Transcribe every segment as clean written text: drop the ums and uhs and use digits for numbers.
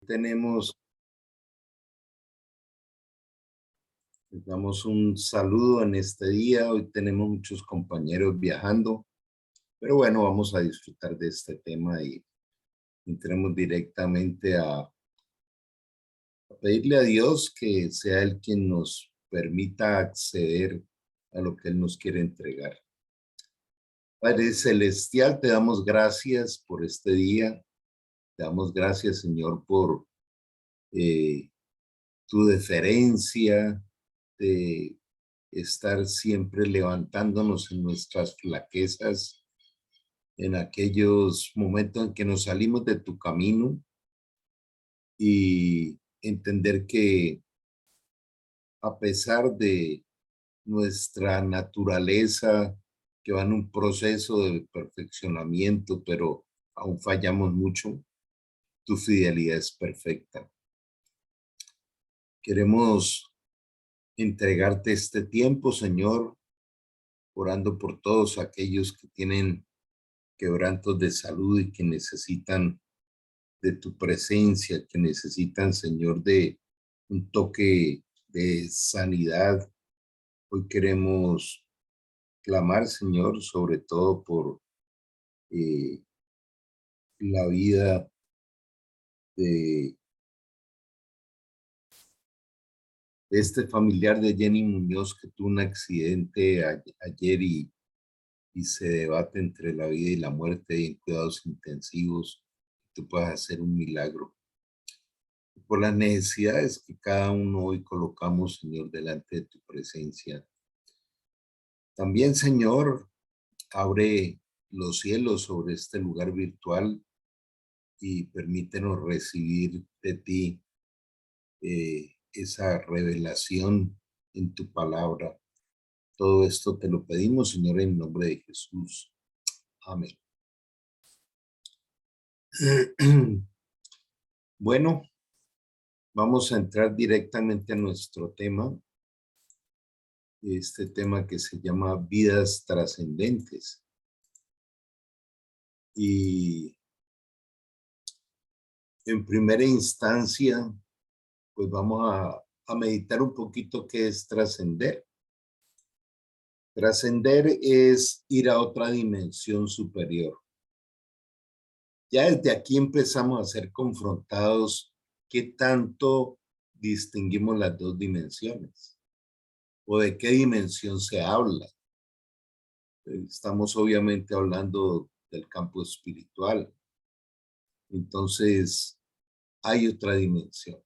Tenemos, les damos un saludo en este día. Hoy tenemos muchos compañeros viajando, pero bueno, vamos a disfrutar de este tema y entremos directamente a pedirle a Dios que sea Él quien nos permita acceder a lo que Él nos quiere entregar. Padre Celestial, te damos gracias por este día. Te damos gracias, Señor, por eh, tu deferencia, de estar siempre levantándonos en nuestras flaquezas, en aquellos momentos en que nos salimos de tu camino y entender que a pesar de nuestra naturaleza, que va en un proceso de perfeccionamiento, pero aún fallamos mucho, tu fidelidad es perfecta. Queremos entregarte este tiempo, Señor, orando por todos aquellos que tienen quebrantos de salud y que necesitan de tu presencia, que necesitan, Señor, de un toque de sanidad. Hoy queremos clamar, Señor, sobre todo por eh, la vida de este familiar de Jenny Muñoz que tuvo un accidente ayer y se debate entre la vida y la muerte y en cuidados intensivos. Tú puedas hacer un milagro. Por las necesidades que cada uno hoy colocamos, Señor, delante de tu presencia. También, Señor, abre los cielos sobre este lugar virtual y permítenos recibir de ti esa revelación en tu palabra. Todo esto te lo pedimos, Señor, en nombre de Jesús. Amén. Bueno, vamos a entrar directamente a nuestro tema, este tema que se llama vidas trascendentes. Y en primera instancia, pues vamos a meditar un poquito qué es trascender. Trascender es ir a otra dimensión superior. Ya desde aquí empezamos a ser confrontados qué tanto distinguimos las dos dimensiones o de qué dimensión se habla. Estamos obviamente hablando del campo espiritual. Entonces, hay otra dimensión.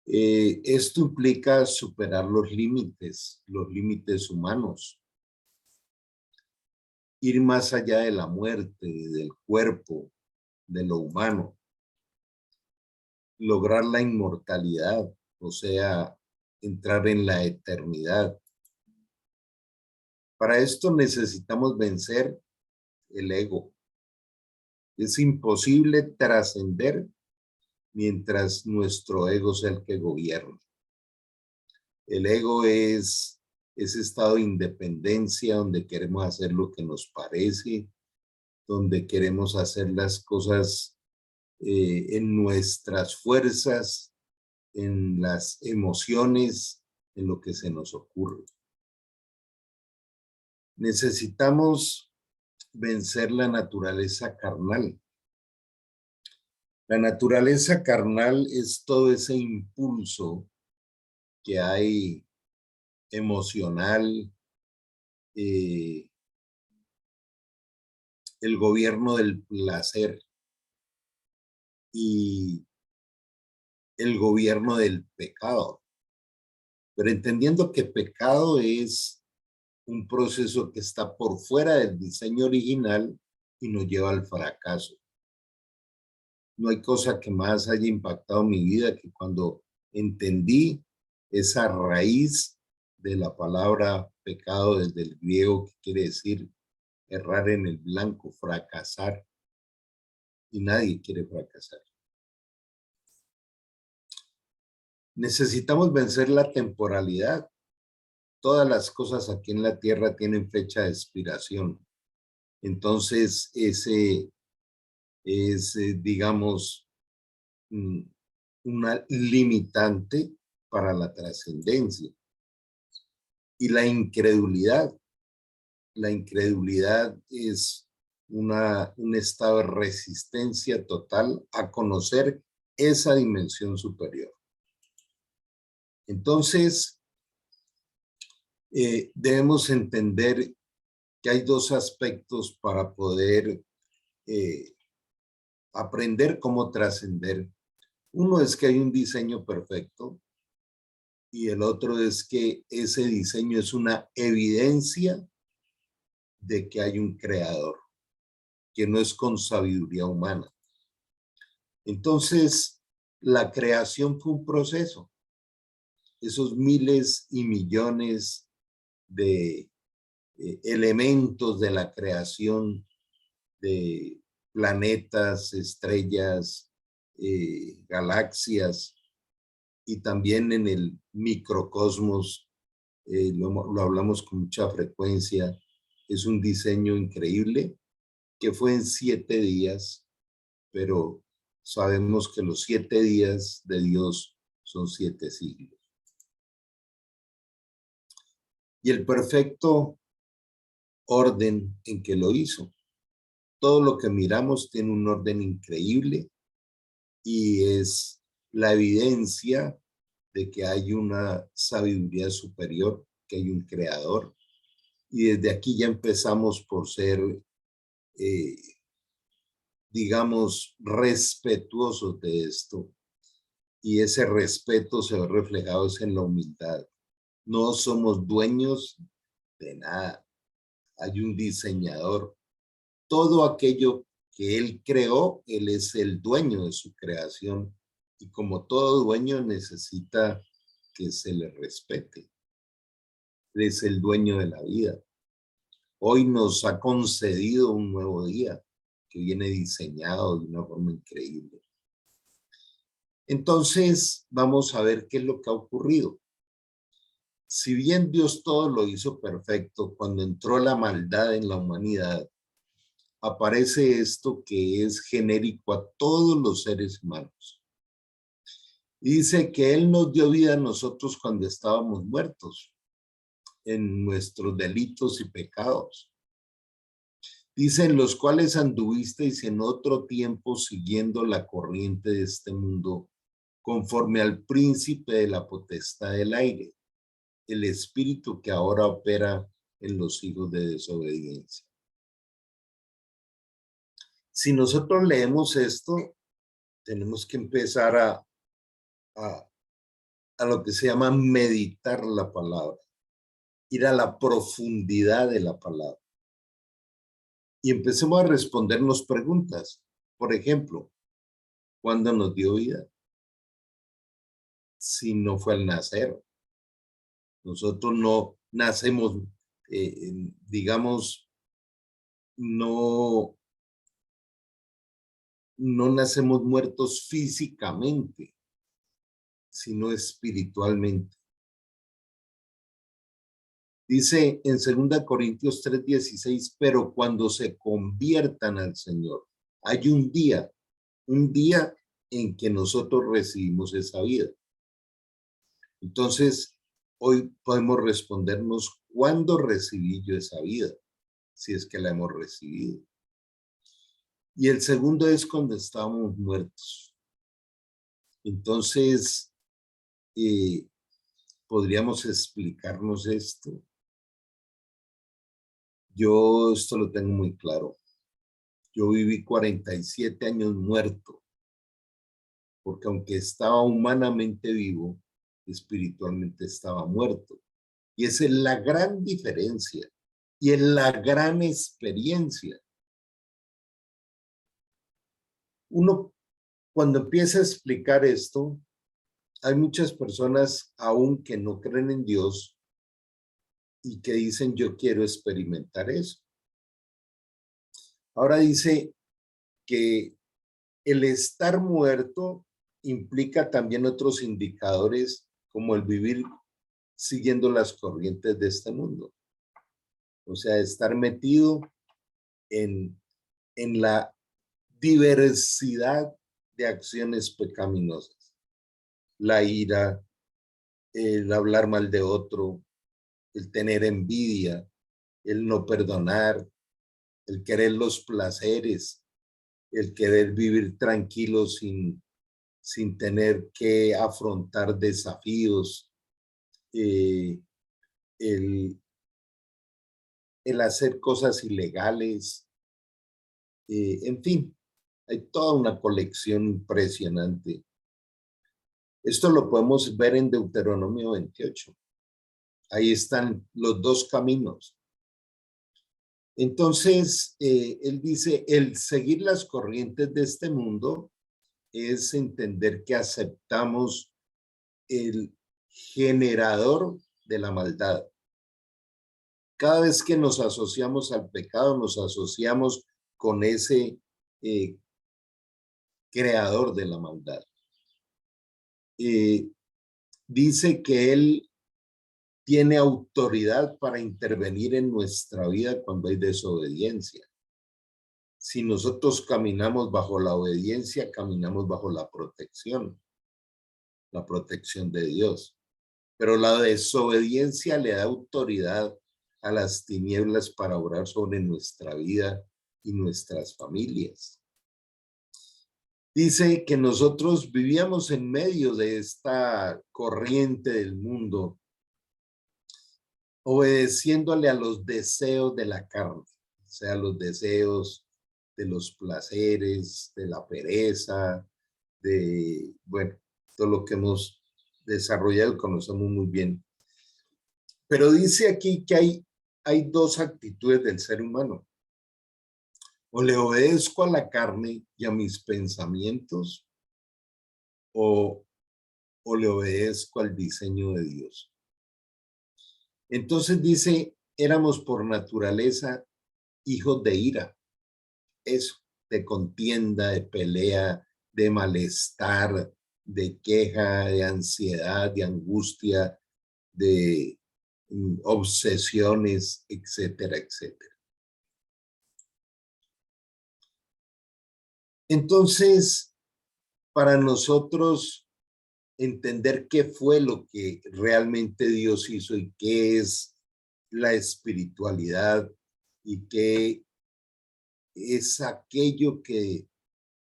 Esto implica superar los límites humanos, ir más allá de la muerte, del cuerpo, de lo humano, lograr la inmortalidad, o sea, entrar en la eternidad. Para esto necesitamos vencer el ego. Es imposible trascender mientras nuestro ego sea el que gobierna. El ego es ese estado de independencia donde queremos hacer lo que nos parece, donde queremos hacer las cosas en nuestras fuerzas, en las emociones, en lo que se nos ocurre. Necesitamos vencer la naturaleza carnal. La naturaleza carnal es todo ese impulso que hay emocional, eh, el gobierno del placer y el gobierno del pecado. Pero entendiendo que pecado es un proceso que está por fuera del diseño original y nos lleva al fracaso. No hay cosa que más haya impactado mi vida que cuando entendí esa raíz de la palabra pecado desde el griego, que quiere decir errar en el blanco, fracasar, y nadie quiere fracasar. Necesitamos vencer la temporalidad. Todas las cosas aquí en la tierra tienen fecha de expiración. Entonces, ese es, digamos, mm, una limitante para la trascendencia. Y la incredulidad es un estado de resistencia total a conocer esa dimensión superior. Entonces, debemos entender que hay dos aspectos para poder aprender cómo trascender. Uno es que hay un diseño perfecto y el otro es que ese diseño es una evidencia de que hay un creador, que no es con sabiduría humana. Entonces, la creación fue un proceso. Esos miles y millones de elementos de la creación de planetas, estrellas, galaxias y también en el microcosmos, lo hablamos con mucha frecuencia, es un diseño increíble que fue en 7 días, pero sabemos que los 7 días de Dios son 7 siglos. Y el perfecto orden en que lo hizo. Todo lo que miramos tiene un orden increíble y es la evidencia de que hay una sabiduría superior, que hay un creador. Y desde aquí ya empezamos por ser, digamos, respetuosos de esto. Y ese respeto se ve reflejado en la humildad. No somos dueños de nada. Hay un diseñador. Todo aquello que él creó, él es el dueño de su creación. Y como todo dueño necesita que se le respete. Él es el dueño de la vida. Hoy nos ha concedido un nuevo día que viene diseñado de una forma increíble. Entonces, vamos a ver qué es lo que ha ocurrido. Si bien Dios todo lo hizo perfecto, cuando entró la maldad en la humanidad, aparece esto que es genérico a todos los seres humanos. Dice que Él nos dio vida a nosotros cuando estábamos muertos en nuestros delitos y pecados. Dice, en los cuales anduvisteis en otro tiempo siguiendo la corriente de este mundo, conforme al príncipe de la potestad del aire, el espíritu que ahora opera en los hijos de desobediencia. Si nosotros leemos esto, tenemos que empezar a lo que se llama meditar la palabra, ir a la profundidad de la palabra. Y empecemos a respondernos preguntas. Por ejemplo, ¿cuándo nos dio vida? Si no fue al nacer. Nosotros no nacemos, digamos, no nacemos muertos físicamente, sino espiritualmente. Dice en 2 Corintios 3:16, pero cuando se conviertan al Señor, hay un día en que nosotros recibimos esa vida. Entonces, hoy podemos respondernos, ¿cuándo recibí yo esa vida? Si es que la hemos recibido. Y el segundo es cuando estábamos muertos. Entonces, ¿podríamos explicarnos esto? Yo esto lo tengo muy claro. Yo viví 47 años muerto, porque aunque estaba humanamente vivo, espiritualmente estaba muerto. Y esa es la gran diferencia y es la gran experiencia. Uno, cuando empieza a explicar esto, hay muchas personas aún que no creen en Dios y que dicen, yo quiero experimentar eso. Ahora dice que el estar muerto implica también otros indicadores como el vivir siguiendo las corrientes de este mundo. O sea, estar metido en la diversidad de acciones pecaminosas. La ira, el hablar mal de otro, el tener envidia, el no perdonar, el querer los placeres, el querer vivir tranquilo sin tener que afrontar desafíos, eh, el, el hacer cosas ilegales, en fin, hay toda una colección impresionante. Esto lo podemos ver en Deuteronomio 28. Ahí están los dos caminos. Entonces, él dice, el seguir las corrientes de este mundo es entender que aceptamos el generador de la maldad. Cada vez que nos asociamos al pecado, nos asociamos con ese creador de la maldad. Dice que él tiene autoridad para intervenir en nuestra vida cuando hay desobediencia. Si nosotros caminamos bajo la obediencia, caminamos bajo la protección de Dios. Pero la desobediencia le da autoridad a las tinieblas para obrar sobre nuestra vida y nuestras familias. Dice que nosotros vivíamos en medio de esta corriente del mundo, obedeciéndole a los deseos de la carne, o sea, los deseos de los placeres, de la pereza, de, bueno, todo lo que hemos desarrollado y conocemos muy bien. Pero dice aquí que hay dos actitudes del ser humano. O le obedezco a la carne y a mis pensamientos, o le obedezco al diseño de Dios. Entonces dice, éramos por naturaleza hijos de ira, eso, de contienda, de pelea, de malestar, de queja, de ansiedad, de angustia, de obsesiones, etcétera, etcétera. Entonces, para nosotros entender qué fue lo que realmente Dios hizo y qué es la espiritualidad y qué es aquello que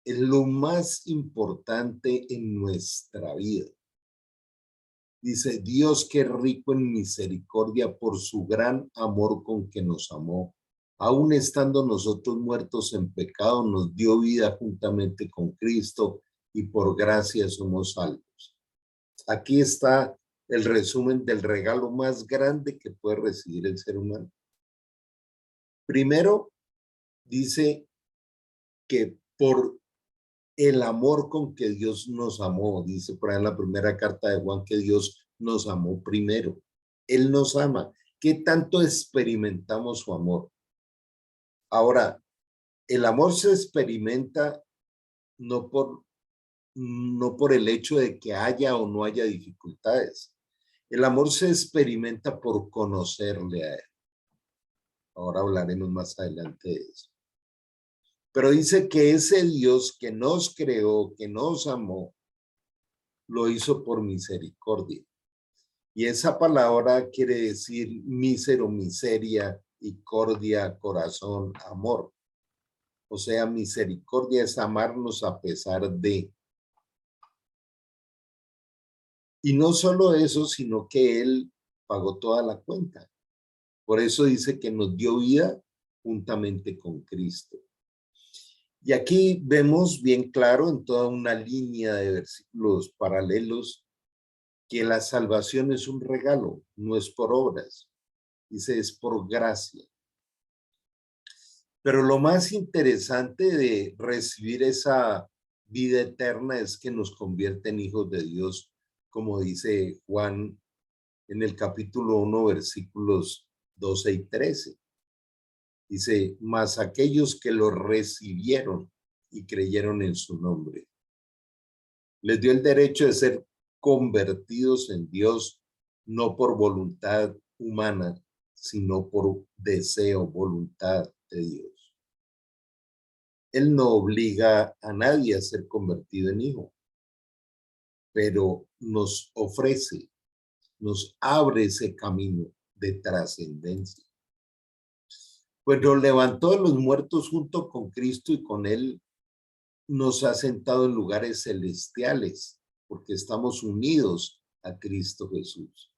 es lo más importante en nuestra vida. Dice, Dios que es rico en misericordia por su gran amor con que nos amó. Aún estando nosotros muertos en pecado, nos dio vida juntamente con Cristo y por gracia somos salvos. Aquí está el resumen del regalo más grande que puede recibir el ser humano. Primero, dice que por el amor con que Dios nos amó, dice por ahí en la primera carta de Juan que Dios nos amó primero. Él nos ama. ¿Qué tanto experimentamos su amor? Ahora, el amor se experimenta no por el hecho de que haya o no haya dificultades. El amor se experimenta por conocerle a él. Ahora hablaremos más adelante de eso. Pero dice que ese Dios que nos creó, que nos amó, lo hizo por misericordia. Y esa palabra quiere decir mísero, miseria, y cordia, corazón, amor. O sea, misericordia es amarnos a pesar de. Y no solo eso, sino que Él pagó toda la cuenta. Por eso dice que nos dio vida juntamente con Cristo. Y aquí vemos bien claro en toda una línea de versículos paralelos que la salvación es un regalo, no es por obras. Dice, es por gracia. Pero lo más interesante de recibir esa vida eterna es que nos convierte en hijos de Dios, como dice Juan en el capítulo 1, versículos 12 y 13. Dice, mas aquellos que lo recibieron y creyeron en su nombre, les dio el derecho de ser convertidos en Dios, no por voluntad humana, sino por deseo, voluntad de Dios. Él no obliga a nadie a ser convertido en hijo, pero nos ofrece, nos abre ese camino de trascendencia. Pues nos levantó de los muertos junto con Cristo y con Él nos ha sentado en lugares celestiales, porque estamos unidos a Cristo Jesús.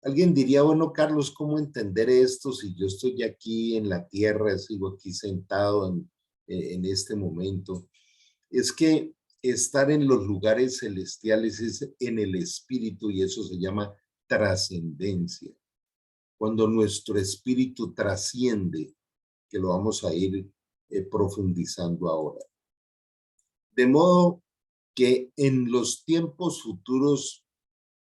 Alguien diría, bueno, Carlos, ¿cómo entender esto si yo estoy aquí en la tierra, sigo aquí sentado en este momento? Es que estar en los lugares celestiales es en el espíritu y eso se llama trascendencia. Cuando nuestro espíritu trasciende, que lo vamos a ir profundizando ahora. De modo que en los tiempos futuros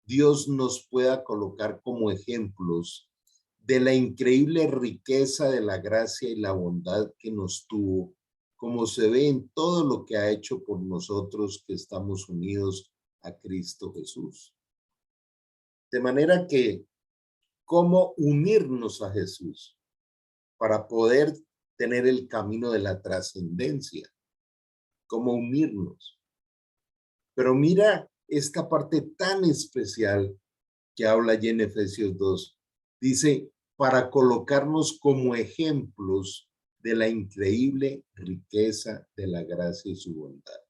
Dios nos pueda colocar como ejemplos de la increíble riqueza de la gracia y la bondad que nos tuvo, como se ve en todo lo que ha hecho por nosotros que estamos unidos a Cristo Jesús. De manera que, ¿cómo unirnos a Jesús para poder tener el camino de la trascendencia? ¿Cómo unirnos? Pero mira esta parte tan especial que habla allí en Efesios 2. Dice, para colocarnos como ejemplos de la increíble riqueza de la gracia y su bondad.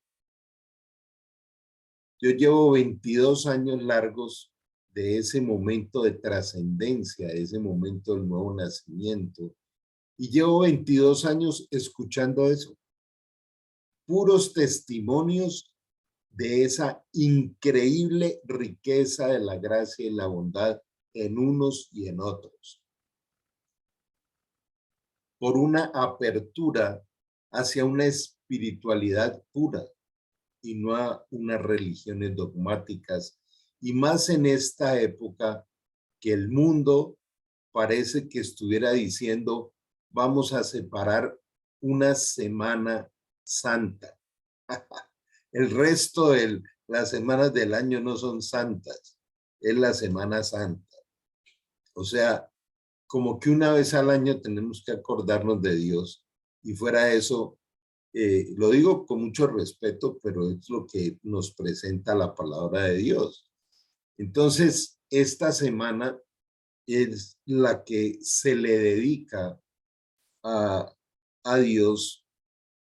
Yo llevo 22 años largos de ese momento de trascendencia, de ese momento del nuevo nacimiento, y llevo 22 años escuchando eso. Puros testimonios de esa increíble riqueza de la gracia y la bondad en unos y en otros. Por una apertura hacia una espiritualidad pura y no a unas religiones dogmáticas, y más en esta época que el mundo parece que estuviera diciendo, vamos a separar una semana santa. El resto de las semanas del año no son santas, es la Semana Santa. O sea, como que una vez al año tenemos que acordarnos de Dios y fuera de eso, lo digo con mucho respeto, pero es lo que nos presenta la palabra de Dios. Entonces, esta semana es la que se le dedica a Dios,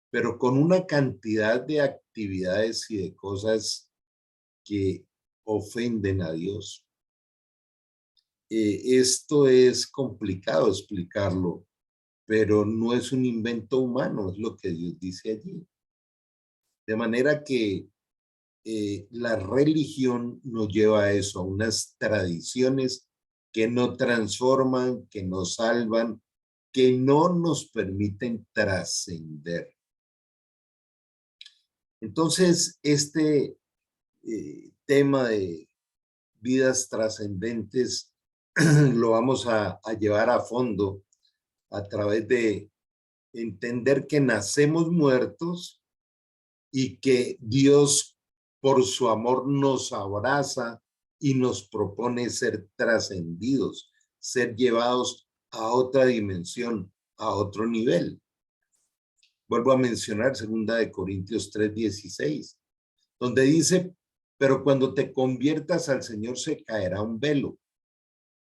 pero con una cantidad de actividades y de cosas que ofenden a Dios. Esto es complicado explicarlo, pero no es un invento humano, es lo que Dios dice allí. De manera que la religión nos lleva a eso, a unas tradiciones que no transforman, que no salvan, que no nos permiten trascender. Entonces, este tema de vidas trascendentes lo vamos a llevar a fondo a través de entender que nacemos muertos y que Dios por su amor nos abraza y nos propone ser trascendidos, ser llevados a otra dimensión, a otro nivel. Vuelvo a mencionar 2 Corintios 3:16, donde dice, pero cuando te conviertas al Señor se caerá un velo.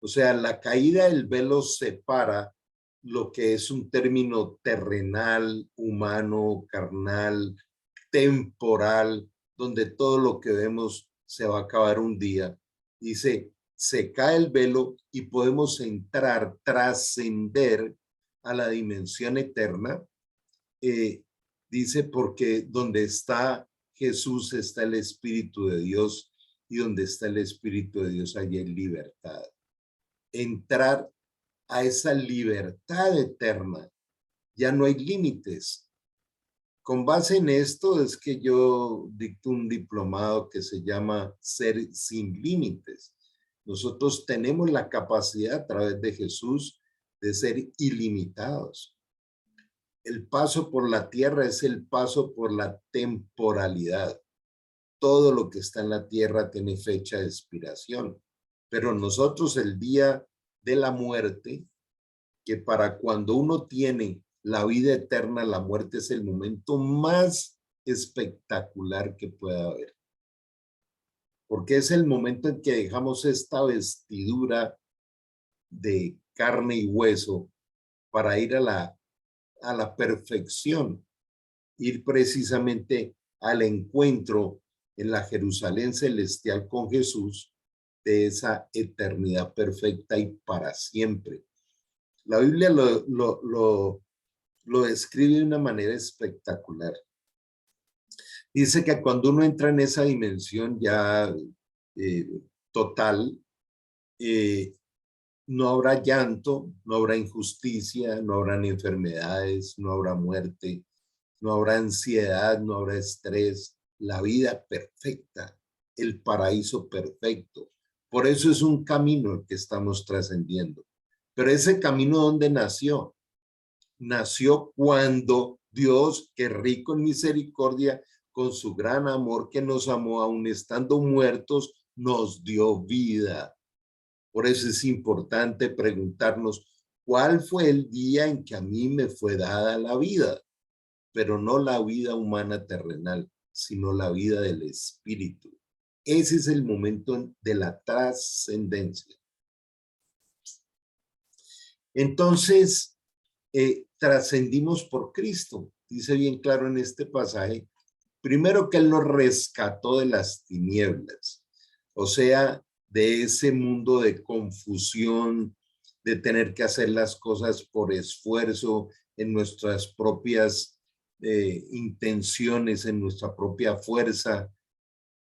O sea, la caída del velo separa lo que es un término terrenal, humano, carnal, temporal, donde todo lo que vemos se va a acabar un día. Dice, se cae el velo y podemos entrar, trascender a la dimensión eterna. Dice, porque donde está Jesús está el Espíritu de Dios y donde está el Espíritu de Dios hay libertad. Entrar a esa libertad eterna. Ya no hay límites. Con base en esto es que yo dicto un diplomado que se llama Ser sin Límites. Nosotros tenemos la capacidad a través de Jesús de ser ilimitados. El paso por la tierra es el paso por la temporalidad. Todo lo que está en la tierra tiene fecha de expiración, pero nosotros el día de la muerte, que para cuando uno tiene la vida eterna, la muerte es el momento más espectacular que pueda haber. Porque es el momento en que dejamos esta vestidura de carne y hueso para ir a la perfección, ir precisamente al encuentro en la Jerusalén celestial con Jesús de esa eternidad perfecta y para siempre. La Biblia lo describe de una manera espectacular. Dice que cuando uno entra en esa dimensión ya eh, total, eh, no habrá llanto, no habrá injusticia, no habrán enfermedades, no habrá muerte, no habrá ansiedad, no habrá estrés, la vida perfecta, el paraíso perfecto. Por eso es un camino el que estamos trascendiendo. Pero ese camino, ¿dónde nació? Nació cuando Dios, que rico en misericordia, con su gran amor que nos amó aún estando muertos, nos dio vida. Por eso es importante preguntarnos, ¿cuál fue el día en que a mí me fue dada la vida? Pero no la vida humana terrenal, sino la vida del espíritu. Ese es el momento de la trascendencia. Entonces, trascendimos por Cristo. Dice bien claro en este pasaje, primero que Él nos rescató de las tinieblas, o sea, de ese mundo de confusión, de tener que hacer las cosas por esfuerzo, en nuestras propias intenciones, en nuestra propia fuerza.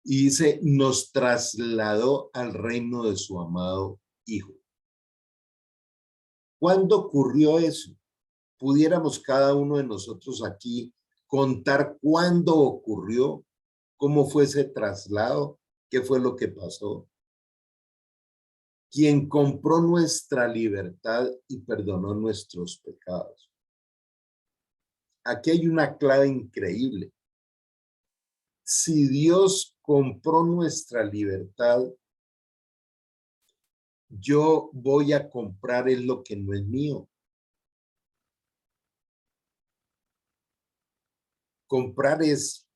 Y dice, nos trasladó al reino de su amado Hijo. ¿Cuándo ocurrió eso? Pudiéramos cada uno de nosotros aquí contar cuándo ocurrió, cómo fue ese traslado, qué fue lo que pasó. Quien compró nuestra libertad y perdonó nuestros pecados. Aquí hay una clave increíble. Si Dios compró nuestra libertad, yo voy a comprar es lo que no es mío. Comprar es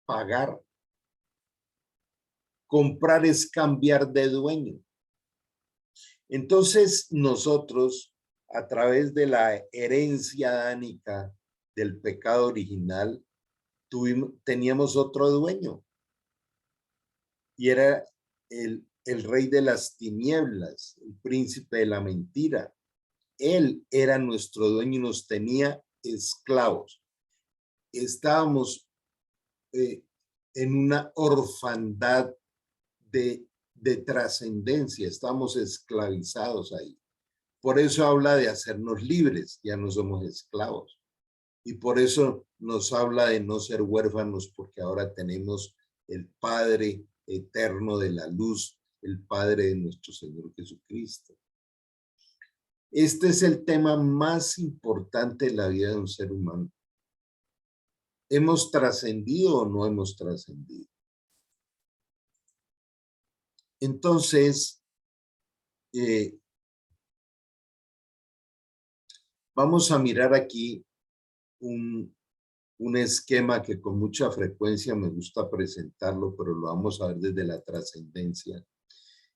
pagar. Comprar es cambiar de dueño. Entonces nosotros, a través de la herencia adánica del pecado original, teníamos otro dueño y era el rey de las tinieblas, el príncipe de la mentira. Él era nuestro dueño y nos tenía esclavos. Estábamos en una orfandad de trascendencia, estamos esclavizados ahí. Por eso habla de hacernos libres, ya no somos esclavos. Y por eso nos habla de no ser huérfanos, porque ahora tenemos el Padre eterno de la luz, el Padre de nuestro Señor Jesucristo. Este es el tema más importante de la vida de un ser humano. ¿Hemos trascendido o no hemos trascendido? Entonces, vamos a mirar aquí un esquema que con mucha frecuencia me gusta presentarlo, pero lo vamos a ver desde la trascendencia.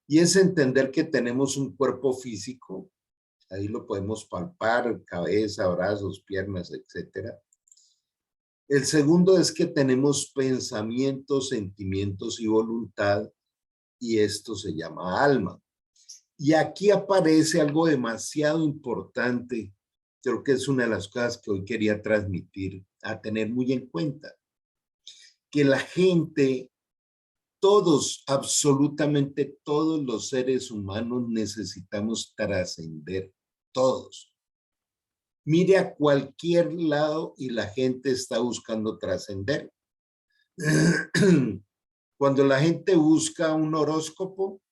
Y es entender que tenemos un cuerpo físico, ahí lo podemos palpar, cabeza, brazos, piernas, etcétera. El segundo es que tenemos pensamientos, sentimientos y voluntad, y esto se llama alma. Y aquí aparece algo demasiado importante, creo que es una de las cosas que hoy quería transmitir, a tener muy en cuenta, que la gente, todos, absolutamente todos los seres humanos necesitamos trascender, todos. Mire a cualquier lado y la gente está buscando trascender. Cuando la gente busca un horóscopo,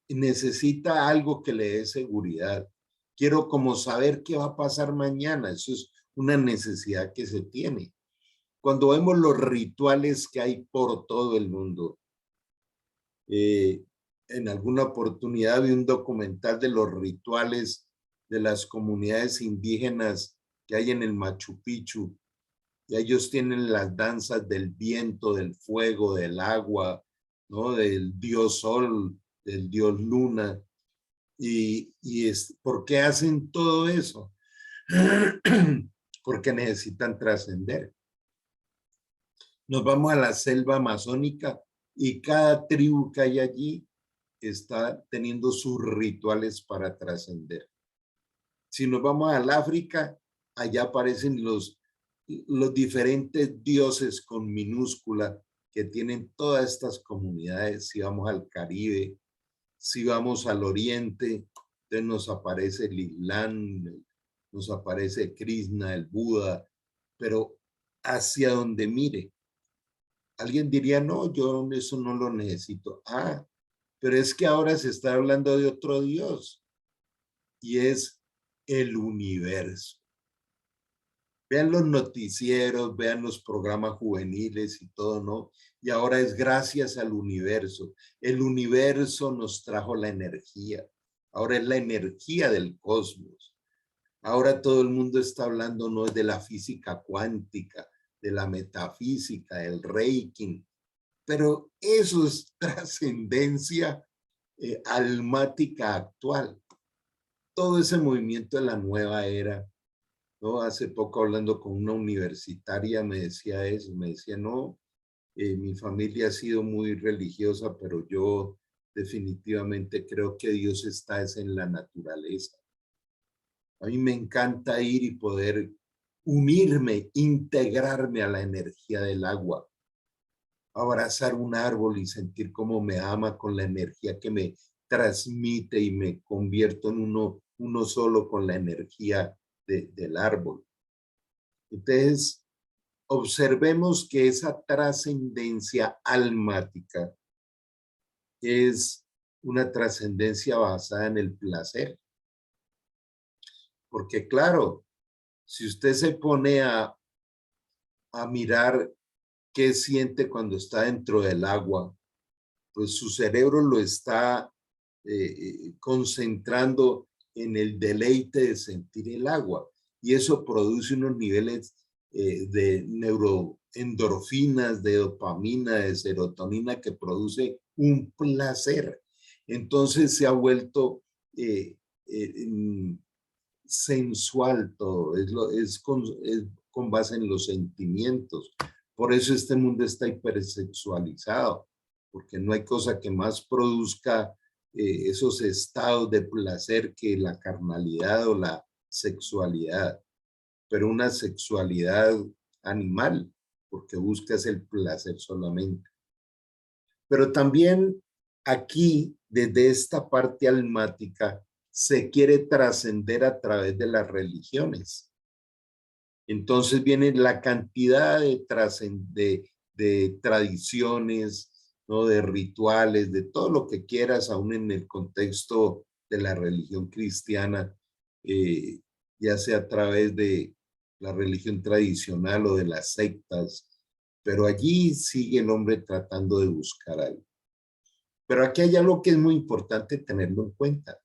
necesita algo que le dé seguridad. Quiero como saber qué va a pasar mañana. Eso es una necesidad que se tiene. Cuando vemos los rituales que hay por todo el mundo, en alguna oportunidad vi un documental de los rituales de las comunidades indígenas que hay en el Machu Picchu. Y ellos tienen las danzas del viento, del fuego, del agua, ¿no? Del dios sol, del dios luna. ¿Por qué hacen todo eso? Porque necesitan trascender. Nos vamos a la selva amazónica y cada tribu que hay allí está teniendo sus rituales para trascender. Si nos vamos al África, allá aparecen los diferentes dioses con minúscula que tienen todas estas comunidades. Si vamos al Caribe, si vamos al Oriente, entonces nos aparece el Islam, nos aparece Krishna, el Buda, pero hacia donde mire. Alguien diría, no, yo eso no lo necesito. Ah, pero es que ahora se está hablando de otro Dios y es el universo. Vean los noticieros, vean los programas juveniles y todo, ¿no? Y ahora es gracias al universo. El universo nos trajo la energía. Ahora es la energía del cosmos. Ahora todo el mundo está hablando, no de la física cuántica, de la metafísica, del Reiki, pero eso es trascendencia almática actual. Todo ese movimiento de la nueva era, ¿no? Hace poco hablando con una universitaria me decía eso, me decía, no, mi familia ha sido muy religiosa, pero yo definitivamente creo que Dios está en la naturaleza. A mí me encanta ir y poder unirme, integrarme a la energía del agua, abrazar un árbol y sentir cómo me ama con la energía que me transmite y me convierto en uno solo con la energía del árbol. Entonces, observemos que esa trascendencia almática es una trascendencia basada en el placer. Porque claro, si usted se pone a mirar qué siente cuando está dentro del agua, pues su cerebro lo está concentrando en el deleite de sentir el agua. Y eso produce unos niveles de neuroendorfinas, de dopamina, de serotonina, que produce un placer. Entonces se ha vuelto sensual todo, es con base en los sentimientos. Por eso este mundo está hipersexualizado, porque no hay cosa que más produzca esos estados de placer que la carnalidad o la sexualidad, pero una sexualidad animal, porque buscas el placer solamente. Pero también aquí, desde esta parte almática, se quiere trascender a través de las religiones. Entonces viene la cantidad de tradiciones, ¿no? De rituales, de todo lo que quieras, aún en el contexto de la religión cristiana, ya sea a través de la religión tradicional o de las sectas, pero allí sigue el hombre tratando de buscar algo. Pero aquí hay algo que es muy importante tenerlo en cuenta.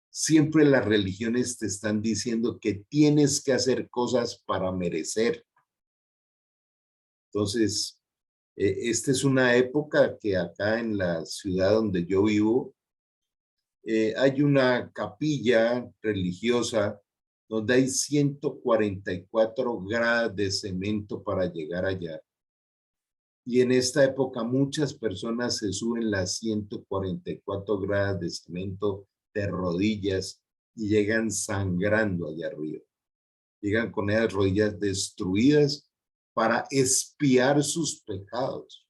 Siempre las religiones te están diciendo que tienes que hacer cosas para merecer. Entonces, esta es una época que acá en la ciudad donde yo vivo, hay una capilla religiosa donde hay 144 gradas de cemento para llegar allá. Y en esta época muchas personas se suben las 144 gradas de cemento de rodillas y llegan sangrando allá arriba. Llegan con esas rodillas destruidas para expiar sus pecados.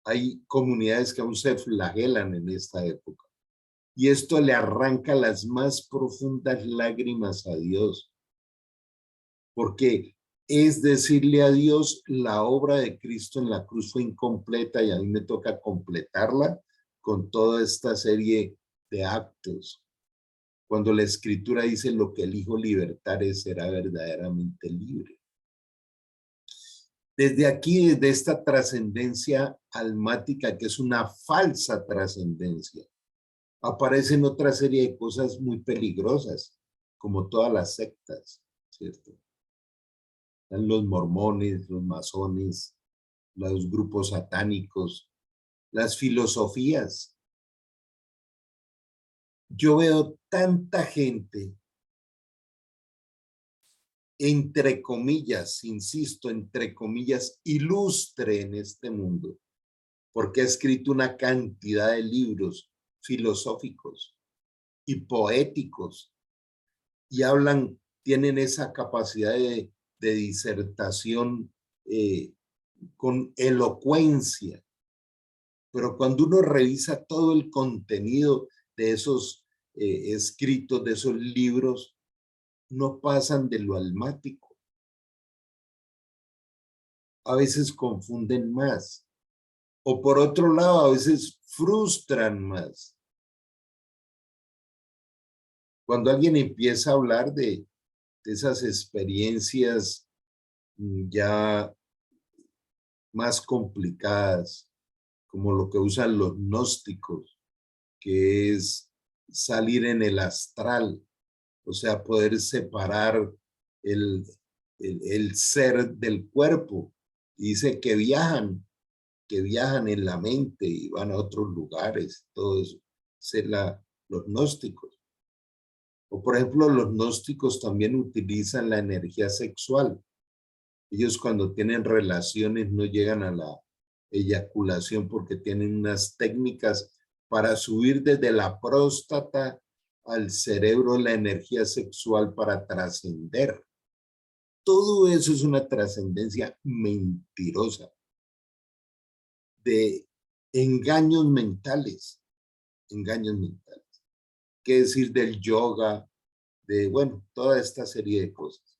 Hay comunidades que aún se flagelan en esta época. Y esto le arranca las más profundas lágrimas a Dios. Porque es decirle a Dios, la obra de Cristo en la cruz fue incompleta y a mí me toca completarla con toda esta serie de actos. Cuando la Escritura dice lo que el Hijo libertare será verdaderamente libre. Desde aquí, desde esta trascendencia almática, que es una falsa trascendencia, aparecen otra serie de cosas muy peligrosas, como todas las sectas. ¿cierto? Están los mormones, los masones, los grupos satánicos, las filosofías. Yo veo tanta gente, entre comillas, insisto, entre comillas, ilustre en este mundo, porque ha escrito una cantidad de libros filosóficos y poéticos y hablan, tienen esa capacidad de disertación con elocuencia, pero cuando uno revisa todo el contenido de esos escritos, de esos libros, no pasan de lo almático. A veces confunden más, o por otro lado, a veces frustran más. Cuando alguien empieza a hablar de esas experiencias ya más complicadas, como lo que usan los gnósticos, que es salir en el astral, o sea, poder separar el, el ser del cuerpo. Y dice que viajan en la mente y van a otros lugares, todo eso. Los gnósticos. O por ejemplo, los gnósticos también utilizan la energía sexual. Ellos cuando tienen relaciones no llegan a la eyaculación porque tienen unas técnicas para subir desde la próstata al cerebro la energía sexual para trascender. Todo eso es una trascendencia mentirosa de engaños mentales, engaños mentales. ¿Qué decir del yoga? De, bueno, toda esta serie de cosas.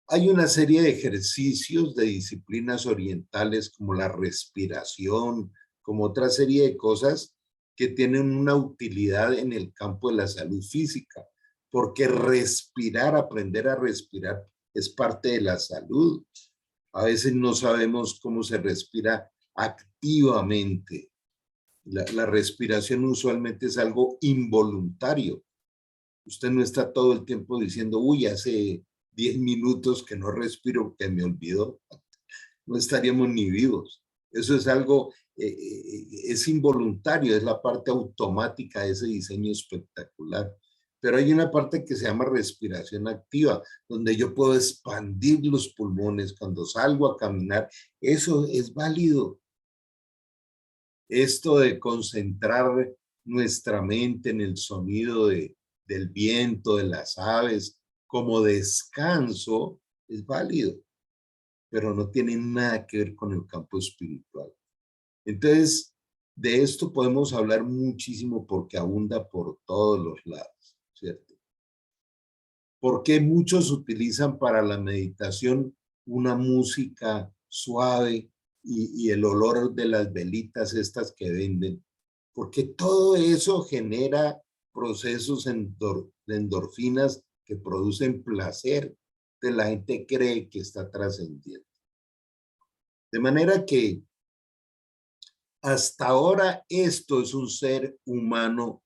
Hay una serie de ejercicios de disciplinas orientales como la respiración, como otra serie de cosas que tienen una utilidad en el campo de la salud física, porque respirar, aprender a respirar es parte de la salud. A veces no sabemos cómo se respira activamente. La respiración usualmente es algo involuntario. Usted no está todo el tiempo diciendo, uy, hace 10 minutos que no respiro, que me olvidó. No estaríamos ni vivos. Eso es algo, es involuntario, es la parte automática de ese diseño espectacular. Pero hay una parte que se llama respiración activa, donde yo puedo expandir los pulmones cuando salgo a caminar. Eso es válido. Esto de concentrar nuestra mente en el sonido del viento, de las aves, como descanso, es válido, pero no tiene nada que ver con el campo espiritual. Entonces, de esto podemos hablar muchísimo porque abunda por todos los lados, ¿cierto? Porque muchos utilizan para la meditación una música suave y el olor de las velitas estas que venden, porque todo eso genera procesos de endorfinas que producen placer, que la gente cree que está trascendiendo. De manera que hasta ahora esto es un ser humano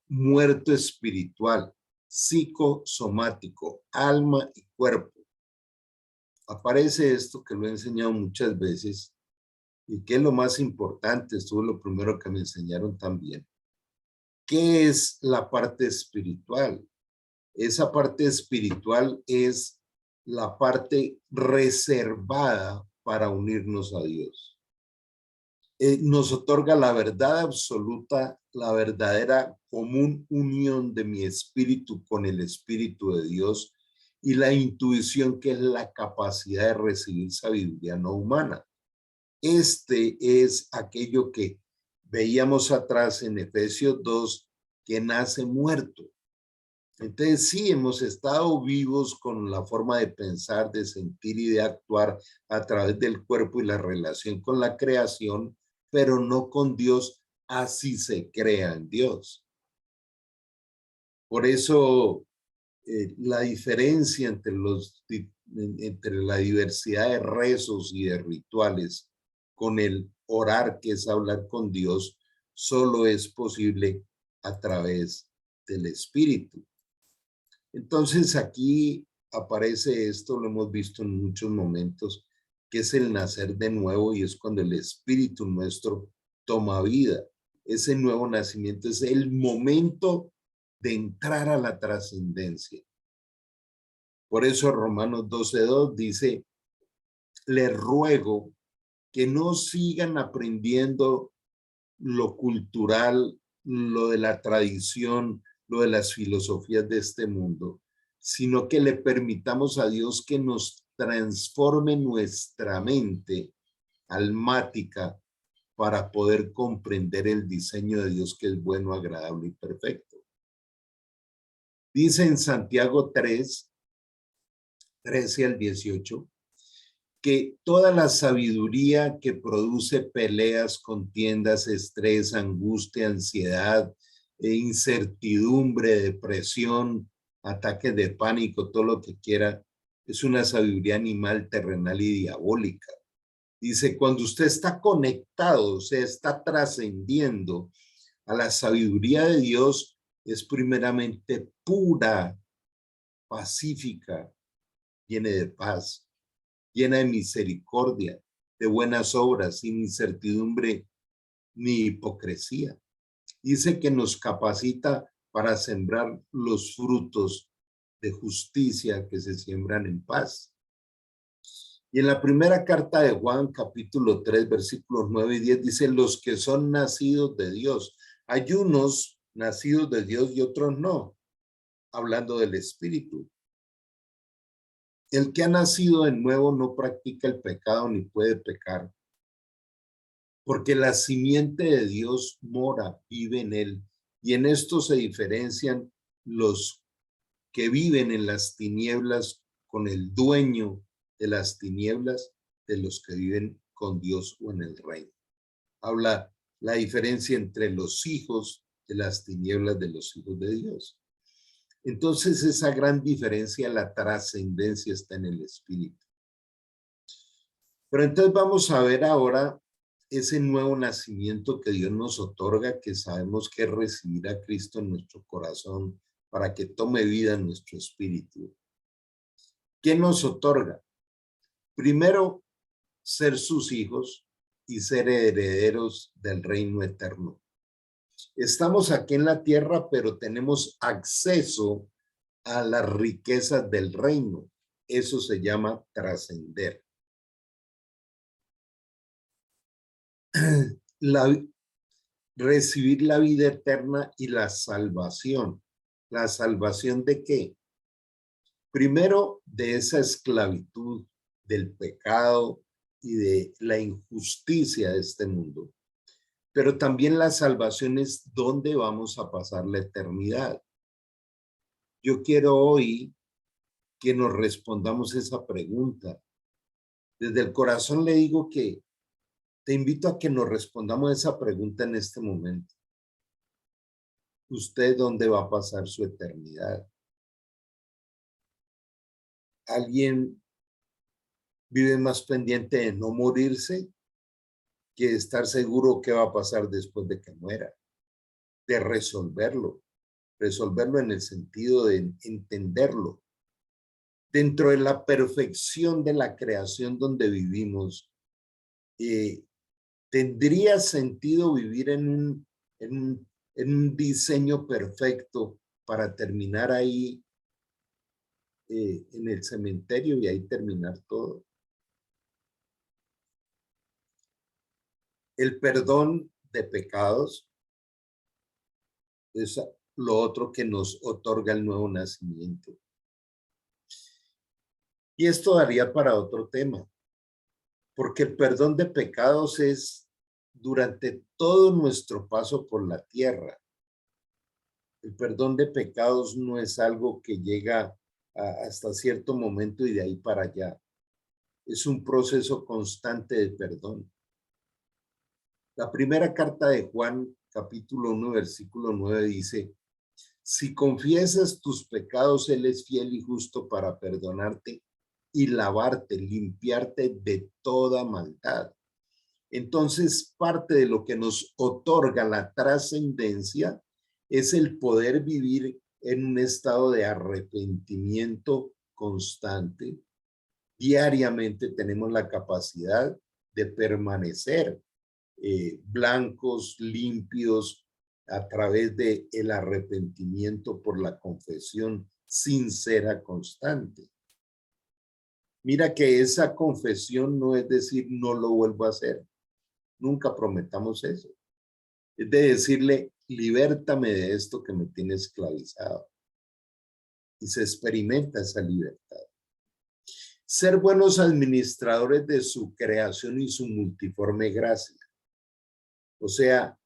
muerto espiritual, psicosomático, alma y cuerpo. Aparece esto que lo he enseñado muchas veces y que es lo más importante, esto es lo primero que me enseñaron también. ¿Qué es la parte espiritual? Esa parte espiritual es la parte reservada para unirnos a Dios. Nos otorga la verdad absoluta, la verdadera común unión de mi espíritu con el espíritu de Dios y la intuición, que es la capacidad de recibir sabiduría no humana. Este es aquello que veíamos atrás en Efesios 2, que nace muerto. Entonces sí, hemos estado vivos con la forma de pensar, de sentir y de actuar a través del cuerpo y la relación con la creación, pero no con Dios, así se crea en Dios. Por eso la diferencia entre la diversidad de rezos y de rituales con el orar, que es hablar con Dios, solo es posible a través del Espíritu. Entonces aquí aparece esto, lo hemos visto en muchos momentos, que es el nacer de nuevo y es cuando el espíritu nuestro toma vida. Ese nuevo nacimiento es el momento de entrar a la trascendencia. Por eso Romanos 12:2 dice, les ruego que no sigan aprendiendo lo cultural, lo de la tradición, lo de las filosofías de este mundo, sino que le permitamos a Dios que nos transforme nuestra mente almática para poder comprender el diseño de Dios que es bueno, agradable y perfecto. Dice en Santiago 3:13 al 18, que toda la sabiduría que produce peleas, contiendas, estrés, angustia, ansiedad, incertidumbre, depresión, ataques de pánico, todo lo que quiera, es una sabiduría animal, terrenal y diabólica. Dice, cuando usted está conectado, o sea, está trascendiendo a la sabiduría de Dios, es primeramente pura, pacífica, llena de paz, llena de misericordia, de buenas obras, sin incertidumbre ni hipocresía. Dice que nos capacita para sembrar los frutos de justicia que se siembran en paz. Y en la primera carta de Juan, capítulo 3, versículos 9 y 10, dice, los que son nacidos de Dios. Hay unos nacidos de Dios y otros no, hablando del Espíritu. El que ha nacido de nuevo no practica el pecado ni puede pecar, porque la simiente de Dios mora, vive en él, y en esto se diferencian los que viven en las tinieblas con el dueño de las tinieblas de los que viven con Dios o en el reino. Habla la diferencia entre los hijos de las tinieblas de los hijos de Dios. Entonces esa gran diferencia, la trascendencia está en el espíritu. Pero entonces vamos a ver ahora ese nuevo nacimiento que Dios nos otorga, que sabemos que es recibir a Cristo en nuestro corazón para que tome vida en nuestro espíritu. ¿Qué nos otorga? Primero, ser sus hijos y ser herederos del reino eterno. Estamos aquí en la tierra, pero tenemos acceso a las riquezas del reino. Eso se llama trascender. Recibir la vida eterna y la salvación. ¿La salvación de qué? Primero, de esa esclavitud, del pecado y de la injusticia de este mundo. Pero también la salvación es dónde vamos a pasar la eternidad. Yo quiero hoy que nos respondamos esa pregunta. Desde el corazón le digo que te invito a que nos respondamos esa pregunta en este momento. ¿Usted dónde va a pasar su eternidad? ¿Alguien vive más pendiente de no morirse que de estar seguro qué va a pasar después de que muera? De resolverlo en el sentido de entenderlo. Dentro de la perfección de la creación donde vivimos, ¿tendría sentido vivir en un diseño perfecto para terminar ahí en el cementerio y ahí terminar todo? El perdón de pecados es lo otro que nos otorga el nuevo nacimiento. Y esto daría para otro tema, porque el perdón de pecados es durante todo nuestro paso por la tierra. El perdón de pecados no es algo que llega hasta cierto momento y de ahí para allá. Es un proceso constante de perdón. La primera carta de Juan, capítulo 1, versículo 9 dice, si confiesas tus pecados, Él es fiel y justo para perdonarte y lavarte, limpiarte de toda maldad. Entonces, parte de lo que nos otorga la trascendencia es el poder vivir en un estado de arrepentimiento constante. Diariamente tenemos la capacidad de permanecer blancos, limpios, a través de el arrepentimiento por la confesión sincera, constante. Mira que esa confesión no es decir no lo vuelvo a hacer. Nunca prometamos eso. Es de decirle, libértame de esto que me tiene esclavizado. Y se experimenta esa libertad. Ser buenos administradores de su creación y su multiforme gracia. O sea,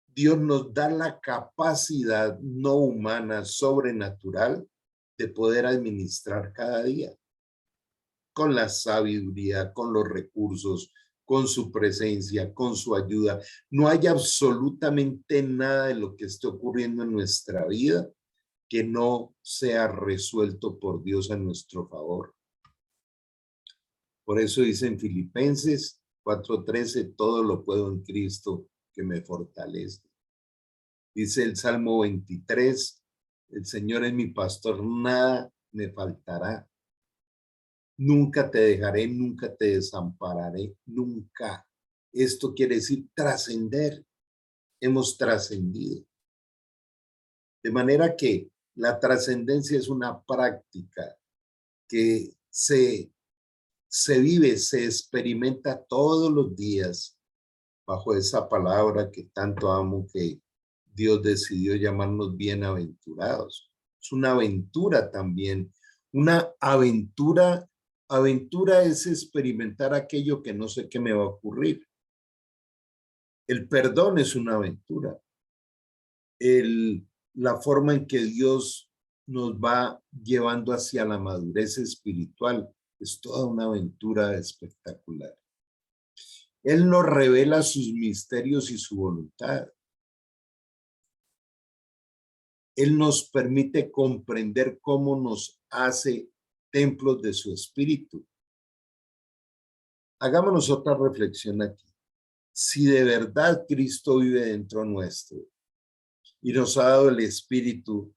Dios nos da la capacidad no humana, sobrenatural, de poder administrar cada día. Con la sabiduría, con los recursos, con su presencia, con su ayuda. No hay absolutamente nada de lo que esté ocurriendo en nuestra vida que no sea resuelto por Dios a nuestro favor. Por eso dice en Filipenses 4:13, todo lo puedo en Cristo que me fortalece. Dice el Salmo 23, el Señor es mi pastor, nada me faltará. Nunca te dejaré, nunca te desampararé, nunca. Esto quiere decir trascender. Hemos trascendido. De manera que la trascendencia es una práctica que se vive, se experimenta todos los días bajo esa palabra que tanto amo, que Dios decidió llamarnos bienaventurados. Es una aventura también. Una aventura es experimentar aquello que no sé qué me va a ocurrir. El perdón es una aventura. La forma en que Dios nos va llevando hacia la madurez espiritual es toda una aventura espectacular. Él nos revela sus misterios y su voluntad. Él nos permite comprender cómo nos hace templos de su espíritu. Hagámonos otra reflexión aquí. Si de verdad Cristo vive dentro nuestro y nos ha dado el Espíritu,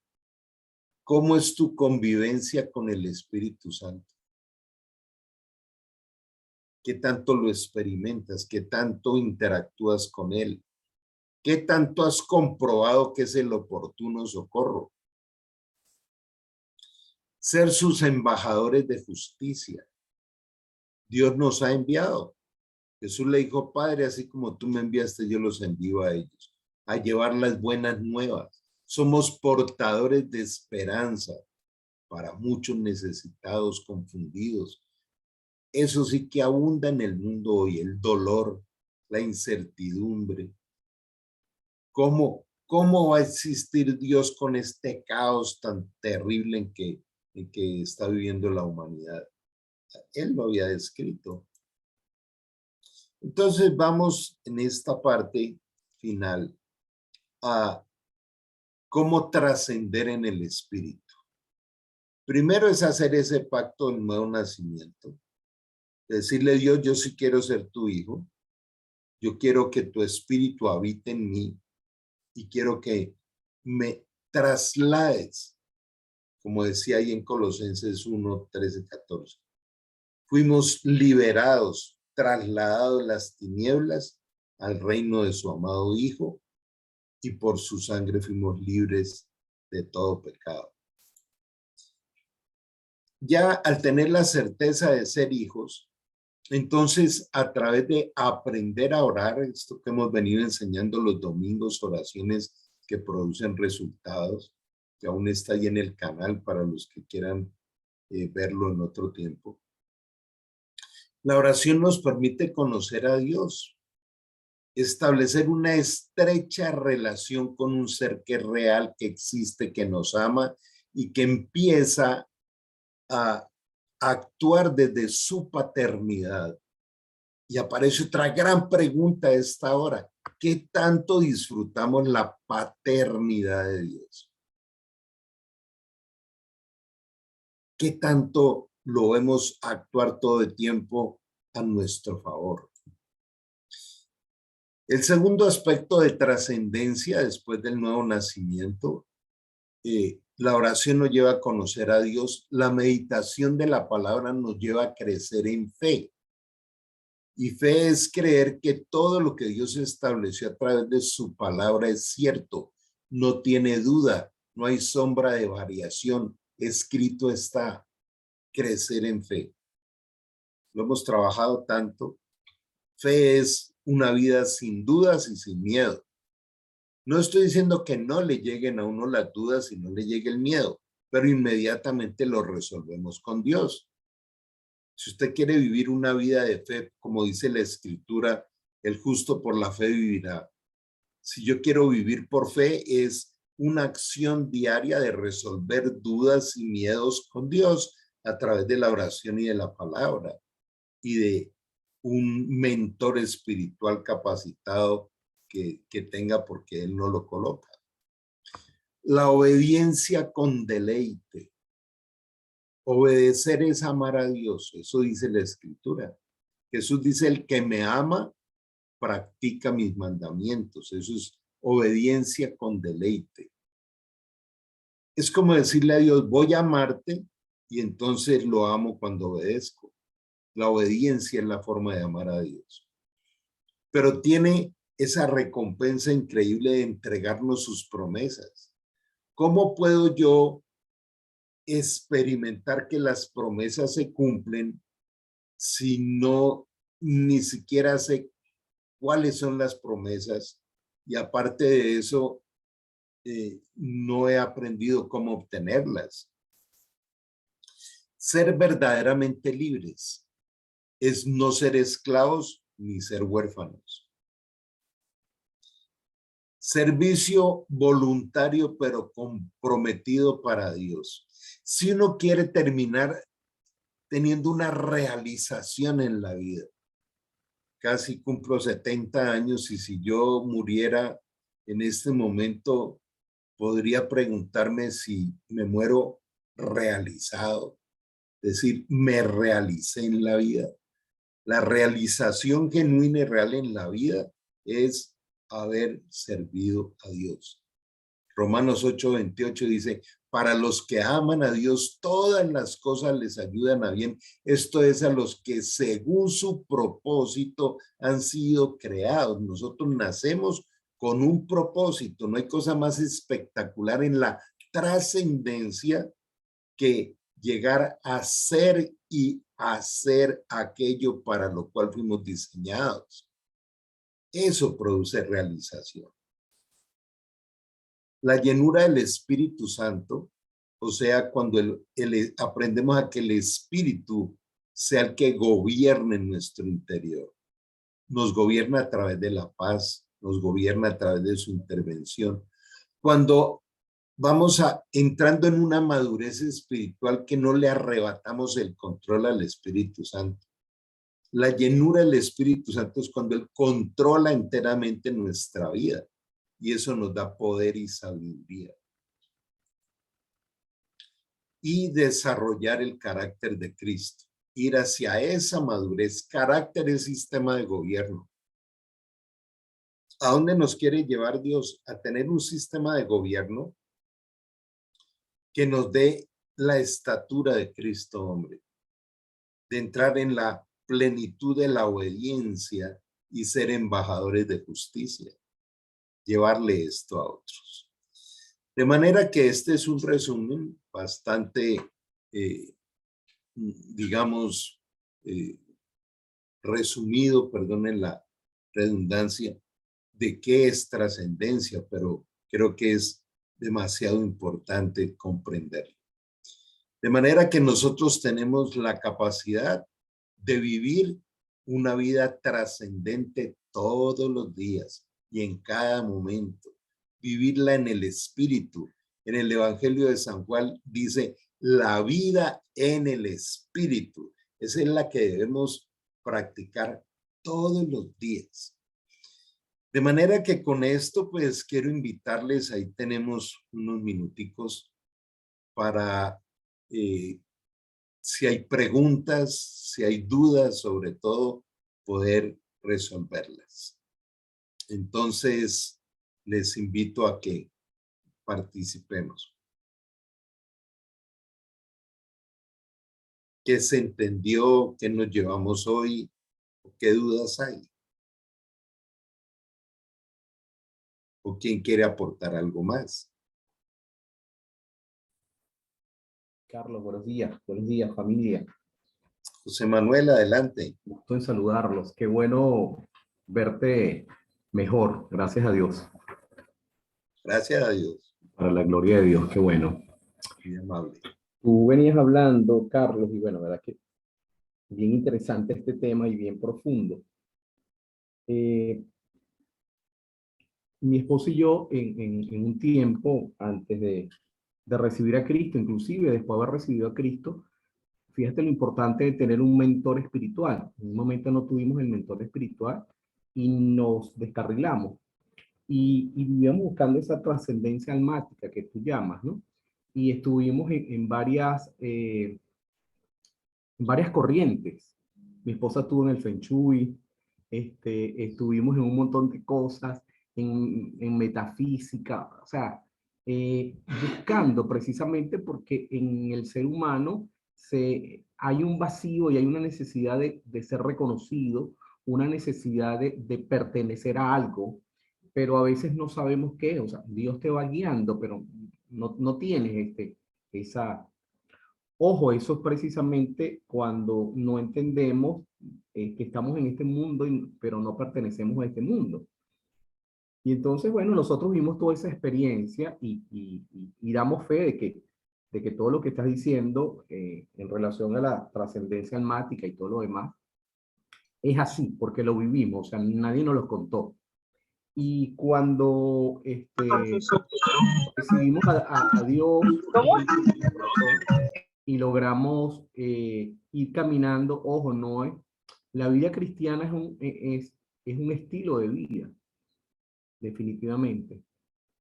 ¿cómo es tu convivencia con el Espíritu Santo? ¿Qué tanto lo experimentas? ¿Qué tanto interactúas con Él? ¿Qué tanto has comprobado que es el oportuno socorro? Ser sus embajadores de justicia. Dios nos ha enviado. Jesús le dijo, Padre, así como tú me enviaste, yo los envío a ellos, a llevar las buenas nuevas. Somos portadores de esperanza para muchos necesitados, confundidos. Eso sí que abunda en el mundo hoy, el dolor, la incertidumbre. ¿Cómo va a existir Dios con este caos tan terrible en que está viviendo la humanidad? Él lo había descrito. Entonces vamos en esta parte final a cómo trascender en el espíritu. Primero es hacer ese pacto del nuevo nacimiento. Decirle a Dios, yo sí quiero ser tu hijo. Yo quiero que tu espíritu habite en mí y quiero que me traslades, como decía ahí en Colosenses 1, 13, 14. Fuimos liberados, trasladados las tinieblas al reino de su amado Hijo y por su sangre fuimos libres de todo pecado. Ya al tener la certeza de ser hijos, entonces a través de aprender a orar, esto que hemos venido enseñando los domingos, oraciones que producen resultados, que aún está ahí en el canal para los que quieran verlo en otro tiempo. La oración nos permite conocer a Dios, establecer una estrecha relación con un ser que es real, que existe, que nos ama y que empieza a actuar desde su paternidad. Y aparece otra gran pregunta a esta hora. ¿Qué tanto disfrutamos la paternidad de Dios? ¿Qué tanto lo vemos actuar todo el tiempo a nuestro favor? El segundo aspecto de trascendencia después del nuevo nacimiento La oración nos lleva a conocer a Dios. La meditación de la palabra nos lleva a crecer en fe. Y fe es creer que todo lo que Dios estableció a través de su palabra es cierto. No tiene duda, no hay sombra de variación. Escrito está, crecer en fe. Lo hemos trabajado tanto. Fe es una vida sin dudas y sin miedo. No estoy diciendo que no le lleguen a uno las dudas y no le llegue el miedo, pero inmediatamente lo resolvemos con Dios. Si usted quiere vivir una vida de fe, como dice la Escritura, el justo por la fe vivirá. Si yo quiero vivir por fe, es una acción diaria de resolver dudas y miedos con Dios a través de la oración y de la palabra y de un mentor espiritual capacitado que tenga porque Él no lo coloca. La obediencia con deleite. Obedecer es amar a Dios, eso dice la Escritura. Jesús dice, el que me ama, practica mis mandamientos. Eso es obediencia con deleite. Es como decirle a Dios, voy a amarte y entonces lo amo cuando obedezco. La obediencia es la forma de amar a Dios. Pero tiene esa recompensa increíble de entregarnos sus promesas. ¿Cómo puedo yo experimentar que las promesas se cumplen si no ni siquiera sé cuáles son las promesas? Y aparte de eso, no he aprendido cómo obtenerlas. Ser verdaderamente libres es no ser esclavos ni ser huérfanos. Servicio voluntario pero comprometido para Dios. Si uno quiere terminar teniendo una realización en la vida, casi cumplo 70 años y si yo muriera en este momento, podría preguntarme si me muero realizado, es decir, me realicé en la vida. La realización genuina y real en la vida es haber servido a Dios. Romanos 8:28 dice, para los que aman a Dios, todas las cosas les ayudan a bien. Esto es a los que según su propósito han sido creados. Nosotros nacemos con un propósito. No hay cosa más espectacular en la trascendencia que llegar a ser y hacer aquello para lo cual fuimos diseñados. Eso produce realización. La llenura del Espíritu Santo, o sea, cuando aprendemos a que el Espíritu sea el que gobierne en nuestro interior. Nos gobierna a través de la paz, nos gobierna a través de su intervención. Cuando vamos entrando en una madurez espiritual que no le arrebatamos el control al Espíritu Santo. La llenura del Espíritu Santo es cuando Él controla enteramente nuestra vida y eso nos da poder y sabiduría. Y desarrollar el carácter de Cristo, ir hacia esa madurez. Carácter es sistema de gobierno. ¿A dónde nos quiere llevar Dios? A tener un sistema de gobierno que nos dé la estatura de Cristo, hombre, de entrar en la plenitud de la obediencia y ser embajadores de justicia, llevarle esto a otros. De manera que este es un resumen bastante, digamos, resumido, perdonen la redundancia, de qué es trascendencia, pero creo que es demasiado importante comprenderlo. De manera que nosotros tenemos la capacidad de vivir una vida trascendente todos los días y en cada momento. Vivirla en el Espíritu. En el Evangelio de San Juan dice, la vida en el Espíritu. Esa es la que debemos practicar todos los días. De manera que con esto, pues quiero invitarles, ahí tenemos unos minuticos para si hay preguntas, si hay dudas, sobre todo, poder resolverlas. Entonces, les invito a que participemos. ¿Qué se entendió? ¿Qué nos llevamos hoy? ¿Qué dudas hay? ¿O quién quiere aportar algo más? Carlos, buenos días familia. José Manuel, adelante. Gusto en saludarlos. Qué bueno verte mejor, gracias a Dios. Gracias a Dios. Para la gloria de Dios, qué bueno. Muy amable. Tú venías hablando, Carlos, y bueno, verdad que bien interesante este tema y bien profundo. Mi esposo y yo en un tiempo antes de recibir a Cristo, inclusive después de haber recibido a Cristo, fíjate lo importante de tener un mentor espiritual. En un momento no tuvimos el mentor espiritual y nos descarrilamos y vivíamos buscando esa trascendencia almática que tú llamas, ¿no? Y estuvimos en varias corrientes. Mi esposa estuvo en el Feng Shui, estuvimos en un montón de cosas, en metafísica, o sea, buscando precisamente porque en el ser humano hay un vacío y hay una necesidad de ser reconocido, una necesidad de pertenecer a algo, pero a veces no sabemos qué, o sea, Dios te va guiando, pero no tienes esa, ojo, eso es precisamente cuando no entendemos que estamos en este mundo, pero no pertenecemos a este mundo. Y entonces, bueno, nosotros vimos toda esa experiencia y damos fe de que todo lo que estás diciendo en relación a la trascendencia almática y todo lo demás es así, porque lo vivimos, o sea, nadie nos lo contó. Y cuando recibimos a Dios en nuestro corazón, y logramos ir caminando, ojo, no es, la vida cristiana es un estilo de vida, definitivamente.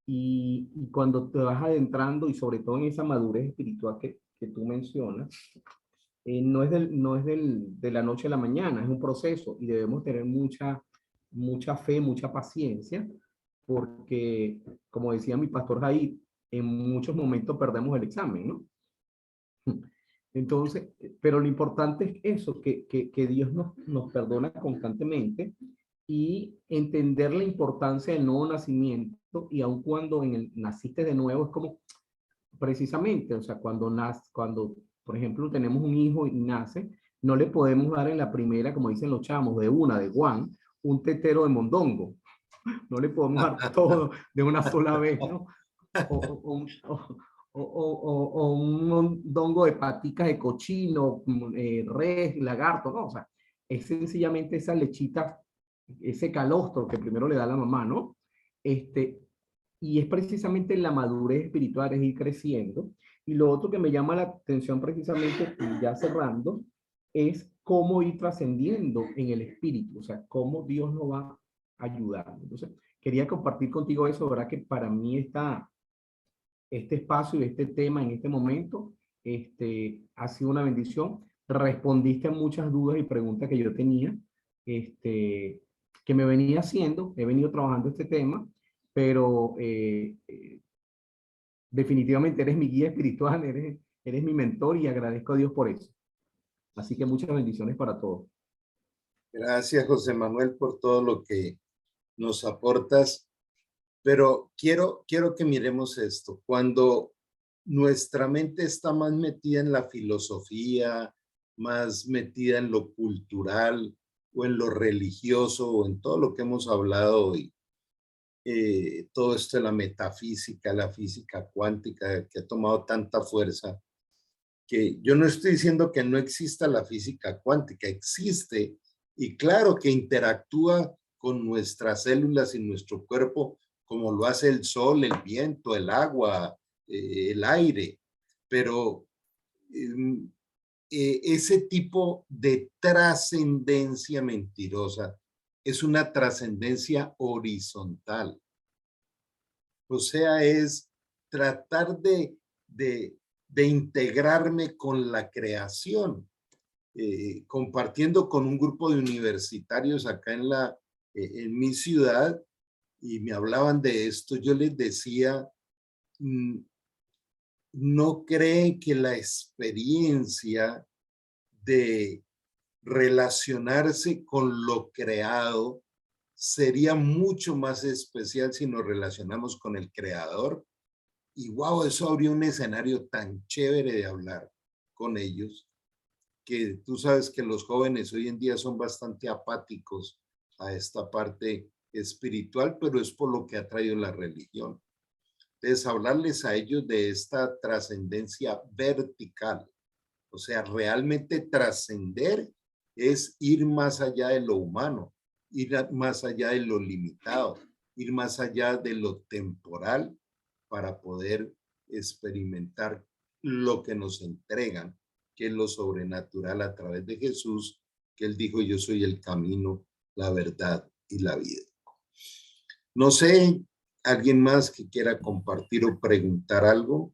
Y cuando te vas adentrando, y sobre todo en esa madurez espiritual que tú mencionas, no es de la noche a la mañana, es un proceso y debemos tener mucha fe, mucha paciencia, porque, como decía mi pastor Jair, en muchos momentos perdemos el examen, ¿no? Entonces, pero lo importante es eso, que Dios nos perdona constantemente y entender la importancia del nuevo nacimiento y aun cuando naciste de nuevo es como precisamente, o sea, cuando, por ejemplo, tenemos un hijo y nace, no le podemos dar en la primera, como dicen los chamos, de Juan, un tetero de mondongo. No le podemos dar todo de una sola vez, ¿no? O un mondongo de paticas de cochino, res, lagarto, ¿no? O sea, es sencillamente esa lechita, ese calostro que primero le da la mamá, ¿no? Y es precisamente la madurez espiritual, es ir creciendo. Y lo otro que me llama la atención precisamente, y ya cerrando, es cómo ir trascendiendo en el espíritu, o sea, cómo Dios nos va ayudando. Entonces, quería compartir contigo eso, ¿verdad? Que para mí este espacio y este tema en este momento ha sido una bendición. Respondiste a muchas dudas y preguntas que yo tenía, que me venía haciendo, he venido trabajando este tema, pero definitivamente eres mi guía espiritual, eres mi mentor y agradezco a Dios por eso. Así que muchas bendiciones para todos. Gracias, José Manuel, por todo lo que nos aportas. Pero quiero que miremos esto. Cuando nuestra mente está más metida en la filosofía, más metida en lo cultural o en lo religioso o en todo lo que hemos hablado hoy, todo esto de la metafísica, la física cuántica que ha tomado tanta fuerza, que yo no estoy diciendo que no exista la física cuántica, existe y claro que interactúa con nuestras células y nuestro cuerpo como lo hace el sol, el viento, el agua, el aire, pero ese tipo de trascendencia mentirosa es una trascendencia horizontal. O sea, es tratar de integrarme con la creación, compartiendo con un grupo de universitarios acá en mi ciudad, y me hablaban de esto. Yo les decía, no creen que la experiencia de relacionarse con lo creado sería mucho más especial si nos relacionamos con el creador. Y wow, eso abrió un escenario tan chévere de hablar con ellos, que tú sabes que los jóvenes hoy en día son bastante apáticos a esta parte espiritual, pero es por lo que ha traído la religión. Entonces, hablarles a ellos de esta trascendencia vertical, o sea, realmente trascender es ir más allá de lo humano, ir más allá de lo limitado, ir más allá de lo temporal para poder experimentar lo que nos entregan, que es lo sobrenatural a través de Jesús, que él dijo, yo soy el camino, la verdad y la vida. No sé, ¿alguien más que quiera compartir o preguntar algo?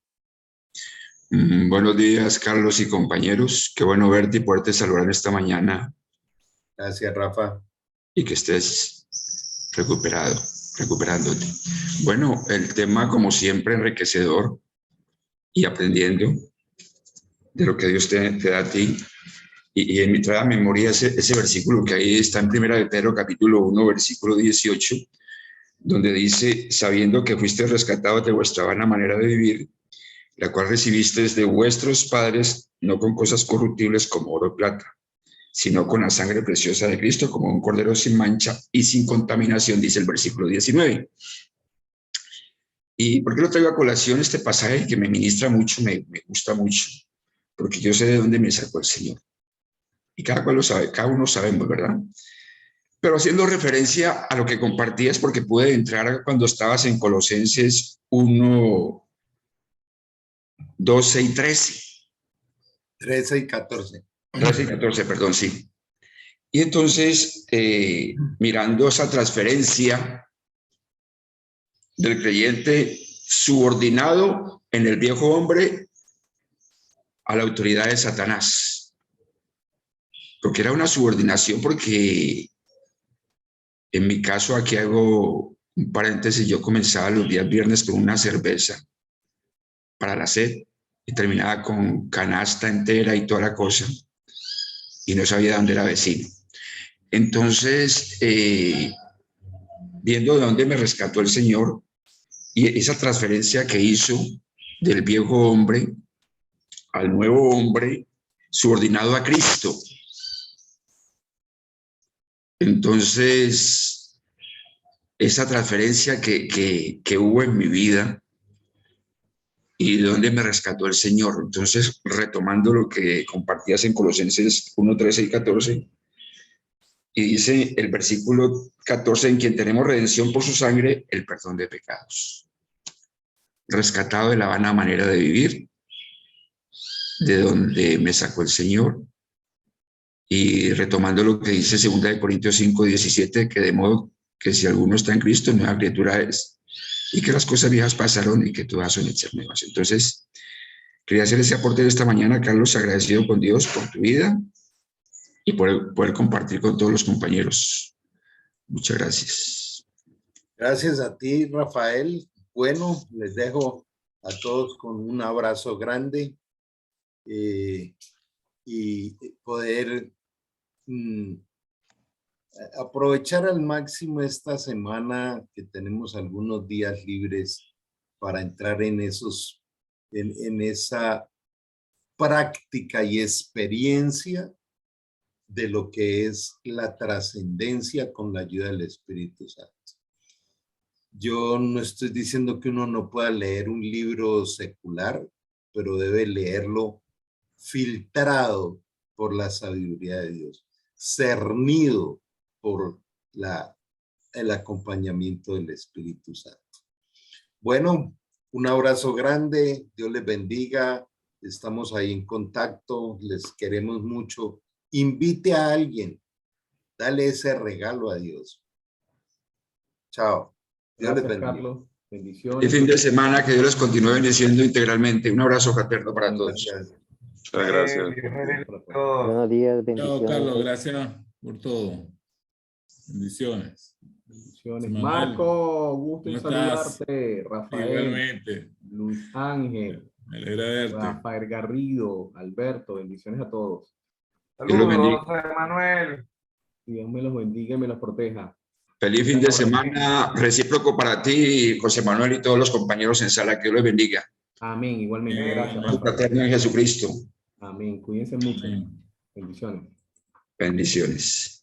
Buenos días, Carlos y compañeros. Qué bueno verte y poderte saludar esta mañana Gracias, Rafa. y que estés recuperándote. Bueno, el tema, como siempre, enriquecedor y aprendiendo de lo que Dios te da a ti. Y en mi trae a memoria ese versículo que ahí está en 1 de Pedro, capítulo 1, versículo 18, donde dice, sabiendo que fuiste rescatados de vuestra vana manera de vivir, la cual recibisteis de vuestros padres, no con cosas corruptibles como oro y plata, sino con la sangre preciosa de Cristo, como un cordero sin mancha y sin contaminación, dice el versículo 19. ¿Y por qué lo traigo a colación este pasaje que me ministra mucho, me gusta mucho? Porque yo sé de dónde me sacó el Señor. Y cada cual lo sabe, cada uno sabemos, ¿verdad? Pero haciendo referencia a lo que compartías, porque pude entrar cuando estabas en Colosenses 1, 12 y 13. 13 y 14. 13 y 14, perdón, sí. Y entonces, mirando esa transferencia del creyente subordinado en el viejo hombre a la autoridad de Satanás, porque era una subordinación, porque en mi caso aquí hago un paréntesis, yo comenzaba los días viernes con una cerveza para la sed y terminaba con canasta entera y toda la cosa y no sabía dónde era vecino. Entonces, viendo de dónde me rescató el Señor y esa transferencia que hizo del viejo hombre al nuevo hombre subordinado a Cristo. Entonces, esa transferencia que hubo en mi vida y de dónde me rescató el Señor. Entonces, retomando lo que compartías en Colosenses 1, 13 y 14, y dice el versículo 14, en quien tenemos redención por su sangre, el perdón de pecados. Rescatado de la vana manera de vivir, de donde me sacó el Señor. Y retomando lo que dice 2 Corintios 5, 17, que de modo que si alguno está en Cristo, nueva criatura es, y que las cosas viejas pasaron y que todas son hechas nuevas. Entonces, quería hacer ese aporte de esta mañana, Carlos, agradecido con Dios por tu vida y por poder compartir con todos los compañeros. Muchas gracias. Gracias a ti, Rafael. Bueno, les dejo a todos con un abrazo grande y poder aprovechar al máximo esta semana que tenemos algunos días libres para entrar en esa práctica y experiencia de lo que es la trascendencia con la ayuda del Espíritu Santo. Yo no estoy diciendo que uno no pueda leer un libro secular, pero debe leerlo filtrado por la sabiduría de Dios, cernido por el acompañamiento del Espíritu Santo. Bueno, un abrazo grande, Dios les bendiga, estamos ahí en contacto, les queremos mucho. Invite a alguien, dale ese regalo a Dios. Chao. Dios les Gracias, bendiga. Carlos. Y Bendiciones. fin de semana, que Dios les continúe bendiciendo integralmente. Un abrazo fraterno para todos. Gracias. Muchas gracias. Buenos días, Chao, bendiciones. Carlos, gracias por todo. Bendiciones. Bendiciones. Manuel, Marco, gusto en ¿cómo estás? saludarte. Rafael, Igualmente. Luis Ángel, Me alegra verte. Rafael Garrido, Alberto, bendiciones a todos. Dios los bendiga. José Manuel. Dios me los bendiga y me los proteja. Feliz fin de semana recíproco para ti, José Manuel, y todos los compañeros en sala. Que Dios les bendiga. Amén, igualmente. Gracias, Su Rafa. fraterno en Jesucristo. Amén. Cuídense mucho. Amén. Bendiciones. Bendiciones.